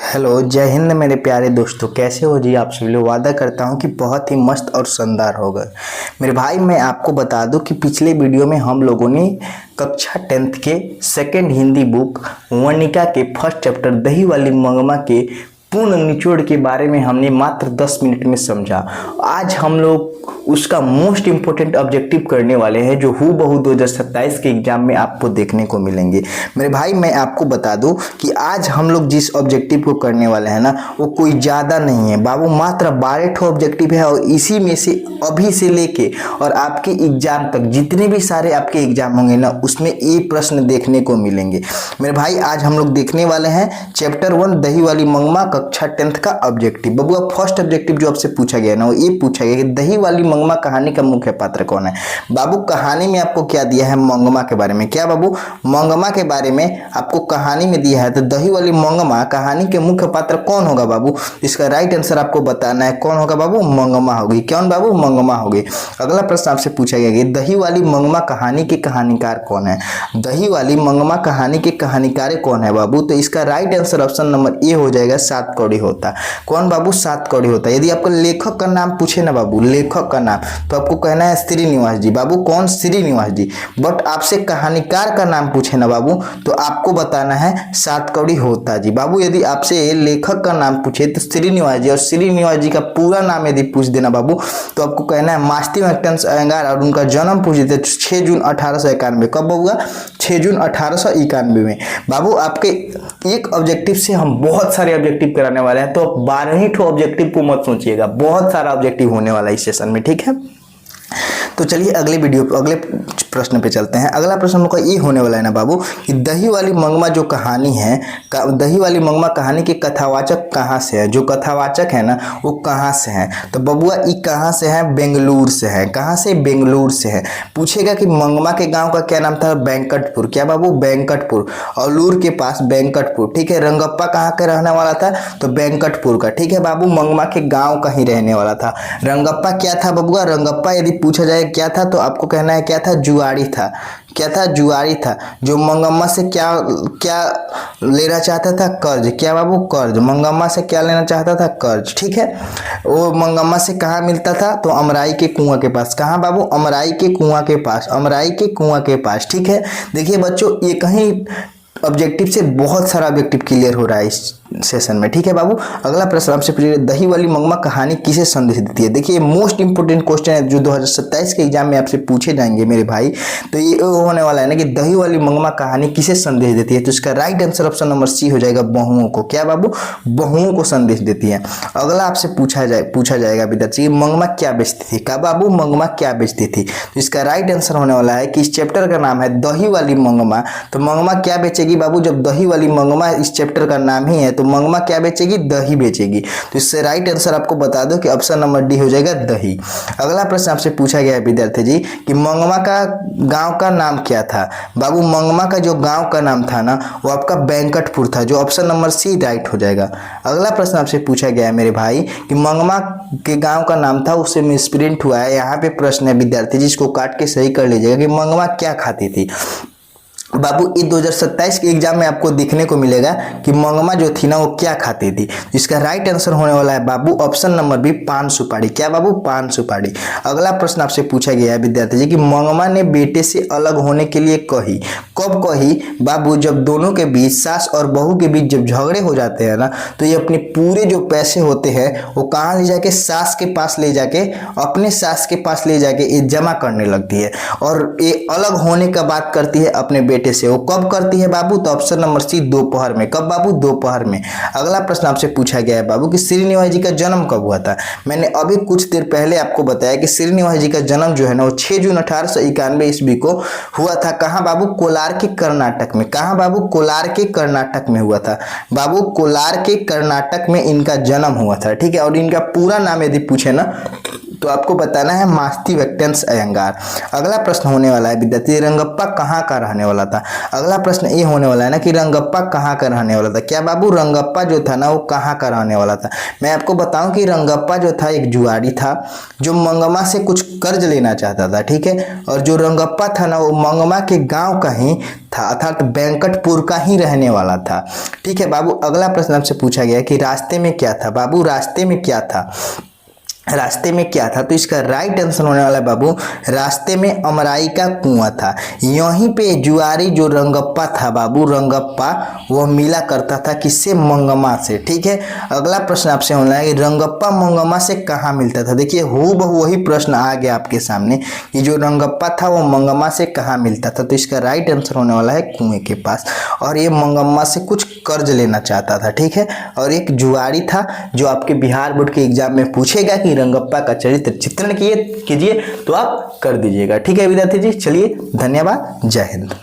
Hello, जय हिंद मेरे प्यारे दोस्तों। कैसे हो जी आप सभी लोग। वादा करता हूं कि बहुत ही मस्त और शानदार होगा। मेरे भाई, मैं आपको बता दूं कि पिछले वीडियो में हम लोगों ने कक्षा 10th के सेकंड हिंदी बुक वर्णिका के फर्स्ट चैप्टर दही वाली मंगमा के पूर्ण निचोड़ के बारे में हमने मात्र 10 मिनट में समझा। आज हम लोग उसका मोस्ट इंपोर्टेंट ऑब्जेक्टिव करने वाले हैं, जो हूबहू 2027 के एग्जाम में आपको देखने को मिलेंगे। मेरे भाई, मैं आपको बता दूं कि आज हम लोग जिस ऑब्जेक्टिव को करने वाले हैं ना, वो कोई ज़्यादा नहीं है बाबू, मात्र 12 ठो ऑब्जेक्टिव है। और इसी में से अभी से लेके और आपके एग्जाम तक जितने भी सारे आपके एग्जाम होंगे ना, उसमें ये प्रश्न देखने को मिलेंगे। मेरे भाई, आज हम लोग देखने वाले हैं चैप्टर 1 दही वाली मंगमा कक्षा 10th का ऑब्जेक्टिव। बाबू, फर्स्ट ऑब्जेक्टिव जो आपसे पूछा गया ना, वो ये पूछा गया कि दही वाली मंगमा कहानी का मुख्य पात्र कौन है। बाबू, कहानी में आपको क्या दिया है? मंगमा के बारे में। क्या बाबू? मंगमा के बारे में आपको कहानी में दिया है। तो दही वाली मंगमा कहानी के मुख्य पात्र कौन होगा बाबू? इसका राइट आंसर आपको बताना है। कौन होगा बाबू? मंगमा होगी। कौन बाबू? मंगमा होगी। अगला प्रश्न आपसे पूछा गया कि दही वाली मंगमा कहानी के कहानीकार कौन है। दही वाली मंगमा कहानी के कहानीकार कौन है बाबू? तो इसका right answer option number A हो जाएगा, सात कौड़ी होता। कौन बाबू? सात कौड़ी होता। यदि आपको लेखक का नाम पूछे ना बाबू, लेखक का नाम, तो आपको कहना है श्रीनिवास जी। बाबू, कौन? श्रीनिवास जी। बट आपसे कहानीकार का नाम पूछे ना बाबू, तो आपको बताना है सात कौड़ी होता जी। बाबू, यदि आपसे लेखक का नाम पूछे तो श्रीनिवास जी, और श्रीनिवास जी का पूरा नाम यदि पूछ देना बाबू, तो आपको कहना है मास्ती मैक्टेंस अयंगार, और उनका जन्म पूछ देते 6 जून 1891। कब होगा? 6 जून 1891 में। बाबू, आपके एक ऑब्जेक्टिव से हम बहुत सारे ऑब्जेक्टिव कराने वाले हैं, तो 12 ही ठो ऑब्जेक्टिव को मत सोचिएगा, बहुत सारा ऑब्जेक्टिव होने वाला है इस सेशन में, ठीक है। तो चलिए अगले प्रश्न पे चलते हैं। अगला प्रश्न हमका ये होने वाला है ना बाबू कि दही वाली मंगमा जो कहानी है, दही वाली मंगमा कहानी के कथावाचक कहाँ से है। जो कथावाचक है ना, वो कहाँ से है? तो बबुआ, ये कहाँ से है? बेंगलुरु से है। कहाँ से? बेंगलुरु से है। पूछेगा कि मंगमा के गांव का क्या नाम था? बैंकटपुर। क्या बाबू? बैंकटपुर। औलूर के पास बैंकटपुर, ठीक है। रंगप्पा कहाँ का रहने वाला था? तो बैंकटपुर का, ठीक है बाबू। मंगमा के गाँव का ही रहने वाला था। रंगप्पा क्या था बबुआ? रंगप्पा यदि पूछा जाए क्या था, तो आपको कहना है क्या था? जुआरी था। क्या था? जुआरी था। जो मंगम्मा से क्या क्या लेना चाहता था? कर्ज। क्या बाबू? कर्ज। मंगम्मा से क्या लेना चाहता था? कर्ज, ठीक है। वो मंगम्मा से कहाँ मिलता था? तो अमराई के कुआं के पास। कहाँ बाबू? अमराई के कुआं के पास। अमराई के कुआं के पास, ठीक है। देखिए बच्चों, ये कहीं ऑब्जेक्टिव से बहुत सारा ऑब्जेक्टिव क्लियर हो रहा है इस सेशन में, ठीक है बाबू। अगला प्रश्न आपसे पूछिए, दही वाली मंगमा कहानी किसे संदेश देती है। देखिए, मोस्ट इंपोर्टेंट क्वेश्चन है जो 2027 के एग्जाम में आपसे पूछे जाएंगे मेरे भाई। तो ये होने वाला है ना कि दही वाली मंगमा कहानी किसे संदेश देती है। तो इसका right answer option number C हो जाएगा, बहुओं को। क्या बाबू? बहुओं को संदेश देती है। अगला आपसे पूछा जाएगा विद्यार्थी, मंगमा क्या बेचती थी। क्या बाबू? मंगमा क्या बेचती थी। तो इसका राइट आंसर होने वाला है कि इस चैप्टर का नाम है दही वाली मंगमा। तो मंगमा क्या बेचेगी बाबू? जब दही वाली मंगमा इस चैप्टर का नाम ही है, तो मंगमा क्या बेचेगी? दही बेचेगी। तो इससे राइट आंसर आपको बता दो कि ऑप्शन नंबर डी हो जाएगा, दही। अगला प्रश्न आपसे पूछा गया है विद्यार्थी जी कि मंगमा का गांव का नाम क्या था। बाबू, मंगमा का जो गांव का नाम था ना, वो आपका बैंकटपुर था, जो ऑप्शन नंबर सी राइट हो जाएगा। अगला प्रश्न आपसे पूछा गया है मेरे भाई कि मंगमा के गांव का नाम था, उससे मिसप्रिंट हुआ है। यहाँ पे प्रश्न है विद्यार्थी जी, इसको काट के सही कर लीजिएगा कि मंगमा क्या खाती थी। बाबू, ये 2027 के एग्जाम में आपको देखने को मिलेगा कि मंगमा जो थी ना, वो क्या खाती थी। इसका राइट आंसर होने वाला है बाबू ऑप्शन नंबर बी, पान सुपारी। क्या बाबू? पान सुपारी। अगला प्रश्न आपसे पूछा गया है विद्यार्थी जी कि मंगमा ने बेटे से अलग होने के लिए कही। कब कही बाबू? जब दोनों के बीच, सास और बहू के बीच जब झगड़े हो जाते हैं ना, तो ये अपने पूरे जो पैसे होते हैं वो कहाँ ले जाके? सास के पास ले जाके, अपने सास के पास ले जाके ये जमा करने लगती है। और ये अलग होने का बात करती है अपने बेटे से। वो कब करती है बाबू? तो ऑप्शन नंबर सी, दोपहर में। कब बाबू? दोपहर में। अगला प्रश्न आपसे पूछा गया है बाबू कि श्रीनिवास जी का जन्म कब हुआ था। मैंने अभी कुछ देर पहले आपको बताया कि श्रीनिवास जी का जन्म जो है ना, वो 6 जून 1891 ईस्वी को हुआ था। कहाँ बाबू? कोलार के कर्नाटक में। कहाँ बाबू? कोलार के कर्नाटक में हुआ था। बाबू, कोलार के कर्नाटक में इनका जन्म हुआ था, ठीक है। और इनका पूरा नाम यदि पूछे ना, तो आपको बताना है मास्ती वेक्टेंस अयंगार। अगला प्रश्न होने वाला है विद्यार्थी, रंगप्पा कहाँ का रहने वाला था। अगला प्रश्न ये होने वाला है ना कि रंगप्पा कहाँ का रहने वाला था। क्या बाबू रंगप्पा जो था ना वो कहाँ का रहने वाला था। मैं आपको बताऊं कि रंगप्पा जो था एक जुआरी था जो मंगमा से कुछ कर्ज लेना चाहता था, ठीक है। और जो रंगप्पा था ना वो मंगमा के गाँव का ही था, अर्थात वेंकटपुर का ही रहने वाला था, ठीक है बाबू। अगला प्रश्न आपसे पूछा गया कि रास्ते में क्या था। बाबू रास्ते में क्या था, रास्ते में क्या था, तो इसका राइट आंसर होने वाला है बाबू, रास्ते में अमराई का कुआं था। यहीं पे जुआरी जो रंगप्पा था बाबू, रंगप्पा वह मिला करता था किससे, मंगमा से, ठीक है। अगला प्रश्न आपसे होना है कि रंगप्पा मंगमा से कहाँ मिलता था। देखिए हूबहू वही प्रश्न आ गया आपके सामने कि जो रंगप्पा था वो मंगमा से कहाँ मिलता था, तो इसका राइट आंसर होने वाला है कुएं के पास। और ये मंगमा से कुछ कर्ज लेना चाहता था, ठीक है। और एक जुआरी था जो आपके बिहार बोर्ड के एग्जाम में पूछेगा कि रंगप्पा का चरित्र चित्रण कीजिए, तो आप कर दीजिएगा, ठीक है विद्यार्थी जी। चलिए धन्यवाद, जय हिंद।